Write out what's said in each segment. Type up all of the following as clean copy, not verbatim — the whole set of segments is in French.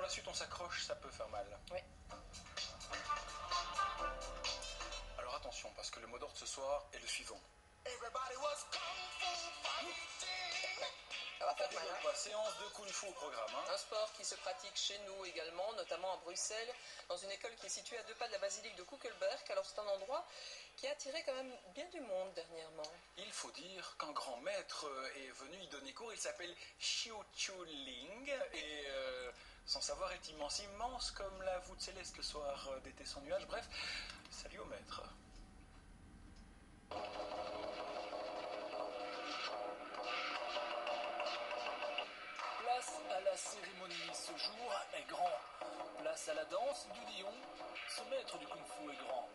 la suite on s'accroche, ça peut faire mal. Oui. Alors attention, parce que le mot d'ordre ce soir est le suivant. Ça va faire mal, hein. Séance de kung-fu au programme. Un sport qui se pratique chez nous également, notamment à Bruxelles, dans une école qui est située à 2 pas de la basilique de Koekelberg. Alors c'est un endroit qui a attiré quand même bien du monde dernièrement. Il faut dire qu'un grand maître est venu y donner cours, il s'appelle Xiu Chuling, et son savoir est immense, immense comme la voûte céleste le soir d'été sans nuage. Bref, salut au maître. Place à la cérémonie, ce jour est grand. Place à la danse du lion, ce maître du kung-fu est grand.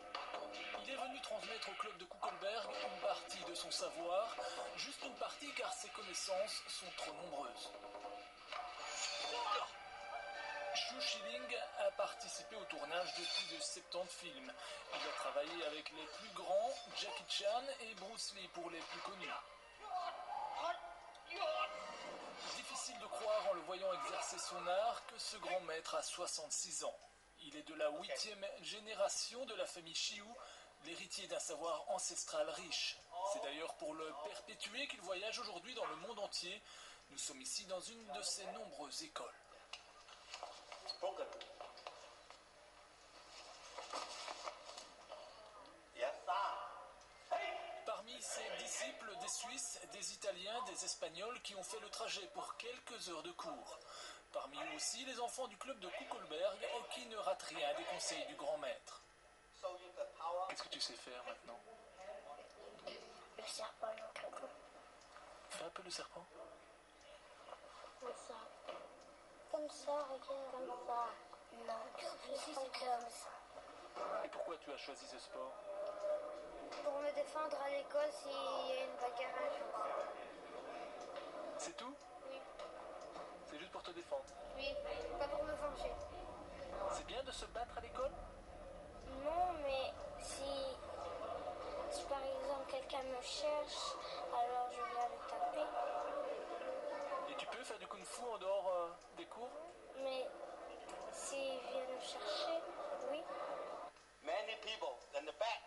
Il est venu transmettre au club de Koekelberg une partie de son savoir, juste une partie car ses connaissances sont trop nombreuses. Xiu Shiling a participé au tournage de plus de 70 films. Il a travaillé avec les plus grands, Jackie Chan et Bruce Lee pour les plus connus. Difficile de croire en le voyant exercer son art que ce grand maître a 66 ans. Il est de la 8e génération de la famille Xiu, l'héritier d'un savoir ancestral riche. C'est d'ailleurs pour le perpétuer qu'il voyage aujourd'hui dans le monde entier. Nous sommes ici dans une de ses nombreuses écoles. Parmi ses disciples, des Suisses, des Italiens, des Espagnols qui ont fait le trajet pour quelques heures de cours. Parmi eux aussi les enfants du club de Koekelberg qui ne ratent rien des conseils du grand maître. Qu'est-ce que tu sais faire maintenant? Le serpent, Fais un peu le serpent. comme ça. Comme ça, regarde, comme ça. Non, je suis comme ça. Et pourquoi tu as choisi ce sport? Pour me défendre à l'école s'il y a une bagarre un jour. C'est tout? Oui, C'est juste pour te défendre? oui, pas pour me venger. C'est bien de se battre à l'école? Non, mais si par exemple quelqu'un me cherche, alors je viens le taper. Et tu peux faire du kung-fu en dehors des cours? Mais s'il vient me chercher, oui. Many people in the back.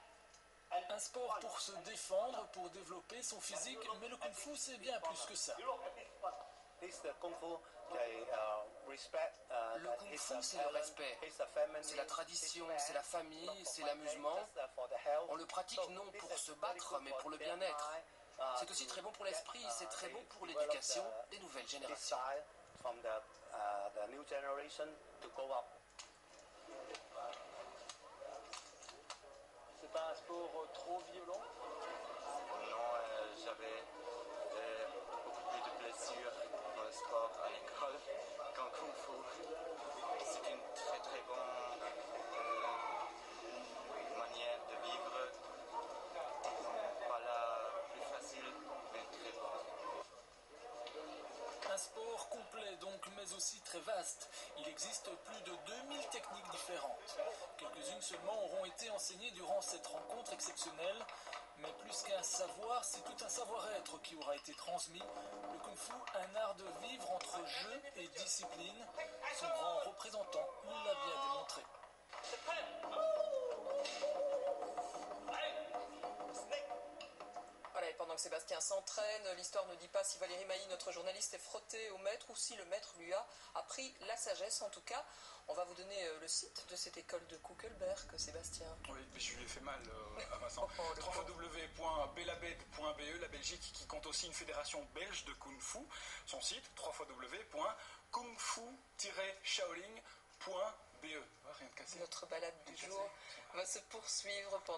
Un sport pour se défendre, pour développer son physique, mais le kung-fu c'est bien plus que ça. Le kung-fu, c'est le respect. C'est la tradition, c'est la famille, c'est l'amusement. On le pratique non pour se battre, mais pour le bien-être. C'est aussi très bon pour l'esprit, c'est très bon pour l'éducation des nouvelles générations. C'est pas un sport trop violent? Non, j'avais beaucoup plus de blessures dans le sport à l'école qu'en Kung Fu. C'est une très très bonne manière de vivre. Pas la plus facile, mais très bonne. Un sport complet donc, mais aussi très vaste. Il existe plus de 2000 techniques différentes. Quelques-unes seulement auront été enseignées durant cette rencontre exceptionnelle. Mais plus qu'un savoir, c'est tout un savoir-être qui aura été transmis. Le kung-fu, un art de vivre entre jeu et discipline. Son grand représentant nous l'a bien démontré. Voilà, et pendant que Sébastien s'entraîne, l'histoire ne dit pas si Valérie Mailly, notre journaliste, est frottée au maître ou si le maître lui a appris la sagesse. En tout cas, on va vous donner le site de cette école de Koekelberg, Sébastien. Oui, mais je lui ai fait mal à Vincent. www.belabed.be, la Belgique qui compte aussi une fédération belge de Kung Fu. Son site, www.kungfu-shaolin.be. Rien de cassé. Notre balade du jour va se poursuivre pendant